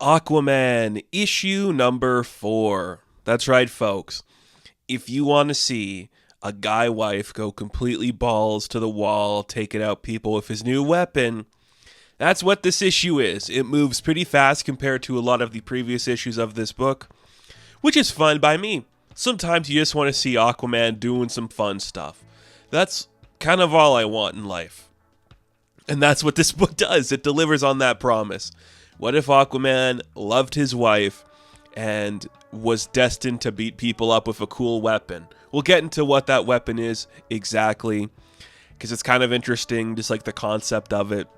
Aquaman, issue number 4. That's right, folks. If you want to see a guy wife go completely balls to the wall, taking out people with his new weapon, that's what this issue is. It moves pretty fast compared to a lot of the previous issues of this book, which is fine by me. Sometimes you just want to see Aquaman doing some fun stuff. That's kind of all I want in life. And that's what this book does. It delivers on that promise. What if Aquaman loved his wife and was destined to beat people up with a cool weapon? We'll get into what that weapon is exactly, because it's kind of interesting, just like the concept of it.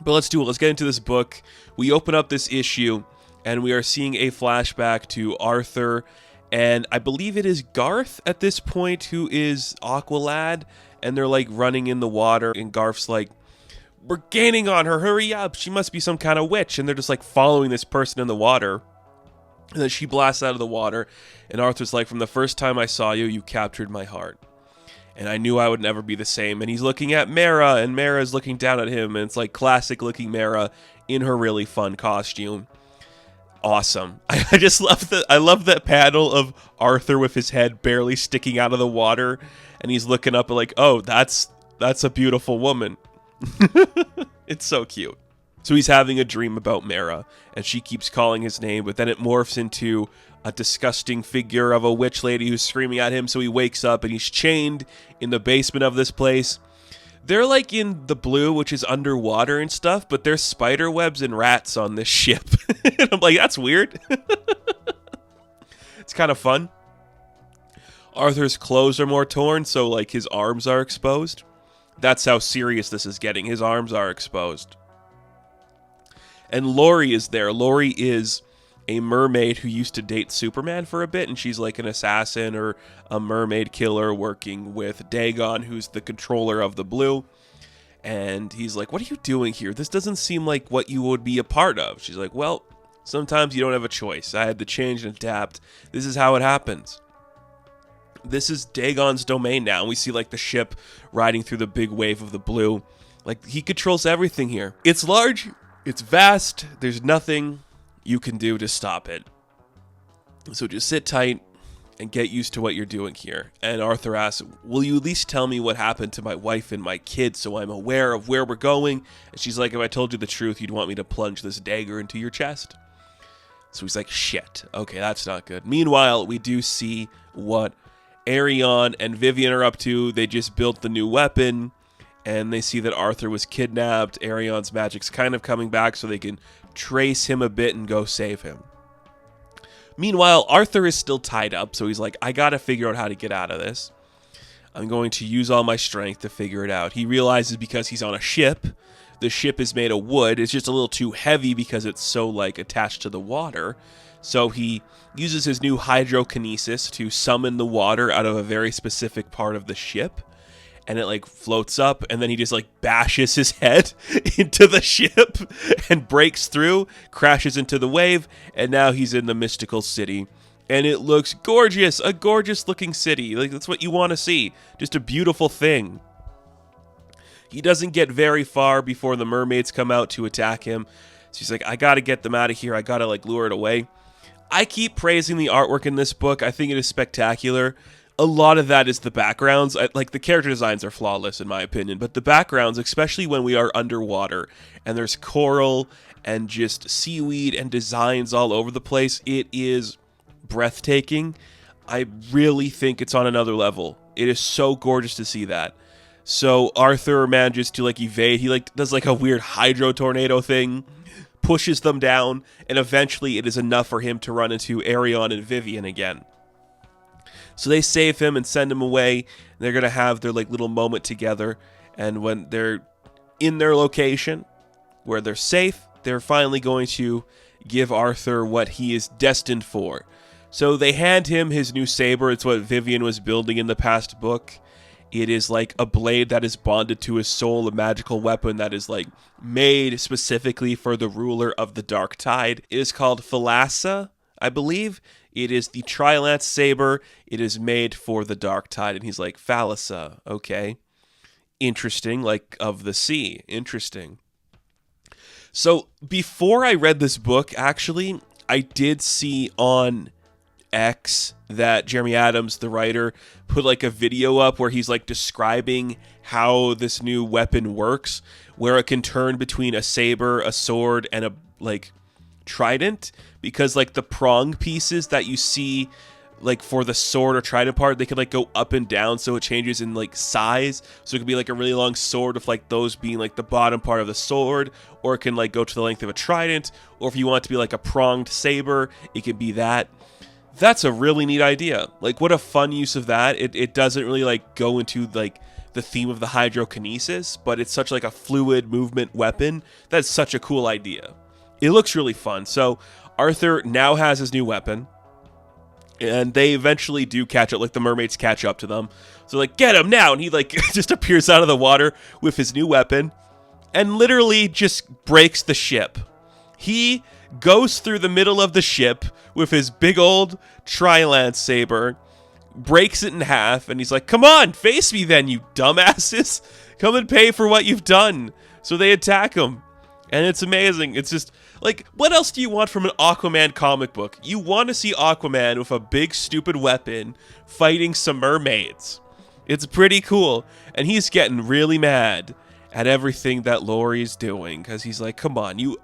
But let's do it. Let's get into this book. We open up this issue, and we are seeing a flashback to Arthur, and I believe it is Garth at this point who is Aqualad, and they're like running in the water, and Garth's like, "We're gaining on her, hurry up, she must be some kind of witch," and they're just like following this person in the water. And then she blasts out of the water, and Arthur's like, "From the first time I saw you, you captured my heart. And I knew I would never be the same." And he's looking at Mara, and Mara's looking down at him, and it's like classic looking Mara in her really fun costume. Awesome. I just love that. I love that panel of Arthur with his head barely sticking out of the water, and he's looking up like, "Oh, that's a beautiful woman." It's so cute. So he's having a dream about Mara, and she keeps calling his name, but then it morphs into a disgusting figure of a witch lady who's screaming at him, so he wakes up, and he's chained in the basement of this place. They're like in the blue, which is underwater and stuff, but there's spider webs and rats on this ship. And I'm like, that's weird. It's kind of fun. Arthur's clothes are more torn, so like his arms are exposed. That's how serious this is getting. His arms are exposed. And Lori is there. Lori is a mermaid who used to date Superman for a bit, and she's like an assassin or a mermaid killer working with Dagon, who's the controller of the blue. And he's like, "What are you doing here? This doesn't seem like what you would be a part of." She's like, "Well, sometimes you don't have a choice. I had to change and adapt. This is how it happens." This is Dagon's domain now. We see like the ship riding through the big wave of the blue. Like, he controls everything here. It's large, it's vast, there's nothing you can do to stop it. So just sit tight and get used to what you're doing here. And Arthur asks, "Will you at least tell me what happened to my wife and my kids so I'm aware of where we're going?" And she's like, "If I told you the truth, you'd want me to plunge this dagger into your chest." So he's like, "Shit. Okay, that's not good." Meanwhile, we do see what Arion and Vivian are up to. They just built the new weapon, and they see that Arthur was kidnapped. Arion's magic's kind of coming back, so they can trace him a bit and go save him. Meanwhile, Arthur is still tied up, so he's like, "I gotta figure out how to get out of this. I'm going to use all my strength to figure it out." He realizes because he's on a ship, the ship is made of wood. It's just a little too heavy because it's so like attached to the water. So he uses his new hydrokinesis to summon the water out of a very specific part of the ship. And it like floats up, and then he just like bashes his head into the ship and breaks through, crashes into the wave, and now he's in the mystical city. And it looks gorgeous, a gorgeous looking city. Like, that's what you want to see. Just a beautiful thing. He doesn't get very far before the mermaids come out to attack him. So he's like, "I gotta get them out of here. I gotta like lure it away." I keep praising the artwork in this book. I think it is spectacular. A lot of that is the backgrounds. Like, the character designs are flawless in my opinion, but the backgrounds, especially when we are underwater and there's coral and just seaweed and designs all over the place, it is breathtaking. I really think it's on another level. It is so gorgeous to see that. So Arthur manages to like evade. He like does like a weird hydro tornado thing, pushes them down, and eventually it is enough for him to run into Arion and Vivian again. So they save him and send him away. They're going to have their like little moment together, and when they're in their location where they're safe, they're finally going to give Arthur what he is destined for. So they hand him his new saber. It's what Vivian was building in the past book. It is like a blade that is bonded to his soul, a magical weapon that is like made specifically for the ruler of the Dark Tide. It is called Thalassa, I believe. It is the Trilance saber. It is made for the Dark Tide. And he's like, "Thalassa, okay. Interesting, like of the sea. Interesting." So before I read this book, actually, I did see on X that Jeremy Adams, the writer, put like a video up where he's like describing how this new weapon works, where it can turn between a saber, a sword, and a like trident, because like the prong pieces that you see like for the sword or trident part, they can like go up and down, so it changes in like size. So it could be like a really long sword with like those being like the bottom part of the sword, or it can like go to the length of a trident, or if you want it to be like a pronged saber, it can be that. That's a really neat idea. Like, what a fun use of that. It doesn't really like go into like the theme of the hydrokinesis, but it's such like a fluid movement weapon. That's such a cool idea. It looks really fun. So Arthur now has his new weapon, and they eventually do catch up. Like the mermaids catch up to them. So like, get him now. And he like just appears out of the water with his new weapon and literally just breaks the ship. He goes through the middle of the ship with his big old Trilance saber, breaks it in half, and he's like, come on, face me then, you dumbasses. Come and pay for what you've done. So they attack him. And it's amazing. It's just, like, what else do you want from an Aquaman comic book? You want to see Aquaman with a big, stupid weapon fighting some mermaids. It's pretty cool. And he's getting really mad at everything that Laurie's doing, because he's like, come on, you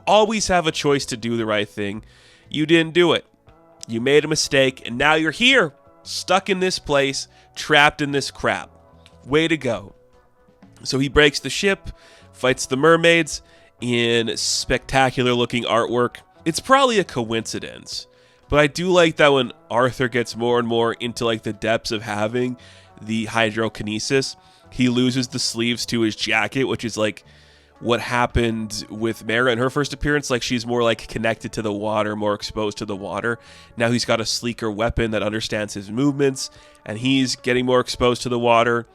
always have a choice to do the right thing. You didn't do it. You made a mistake, and now you're here, stuck in this place, trapped in this crap. Way to go. So he breaks the ship, fights the mermaids in spectacular looking artwork. It's probably a coincidence, but I do like that when Arthur gets more and more into like the depths of having the hydrokinesis, he loses the sleeves to his jacket, which is like what happened with Mara in her first appearance. Like, she's more like connected to the water, more exposed to the water. Now he's got a sleeker weapon that understands his movements, and he's getting more exposed to the water.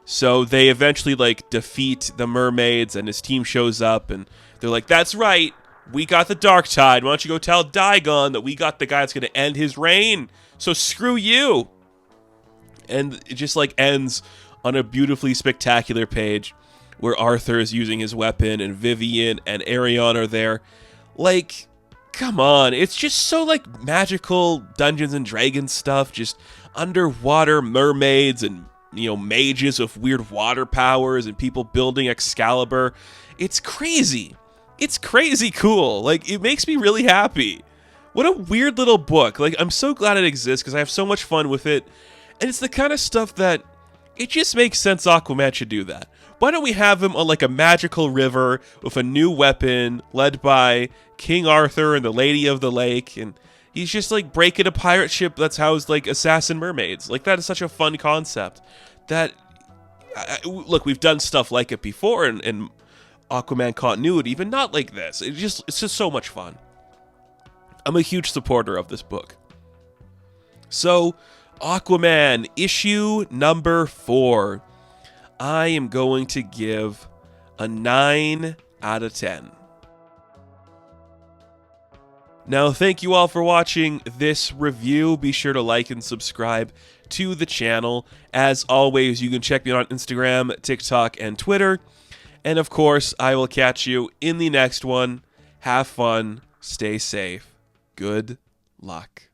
So they eventually like defeat the mermaids, and his team shows up, and they're like, that's right, we got the Dark Tide. Why don't you go tell Dagon that we got the guy that's going to end his reign? So screw you. And it just like ends on a beautifully spectacular page where Arthur is using his weapon, and Vivian and Arion are there. Like, come on. It's just so like magical Dungeons and Dragons stuff. Just underwater mermaids and, you know, mages with weird water powers and people building Excalibur. It's crazy. It's crazy cool. Like, it makes me really happy. What a weird little book. Like, I'm so glad it exists because I have so much fun with it. And it's the kind of stuff that it just makes sense Aquaman should do that. Why don't we have him on like a magical river with a new weapon led by King Arthur and the Lady of the Lake, and he's just like breaking a pirate ship that's housed like assassin mermaids. Like, that is such a fun concept. That look, we've done stuff like it before in Aquaman continuity, but not like this. It's just so much fun. I'm a huge supporter of this book. So, Aquaman, issue number 4. I am going to give a 9 out of 10. Now, thank you all for watching this review. Be sure to like and subscribe to the channel. As always, you can check me out on Instagram, TikTok, and Twitter. And of course, I will catch you in the next one. Have fun. Stay safe. Good luck.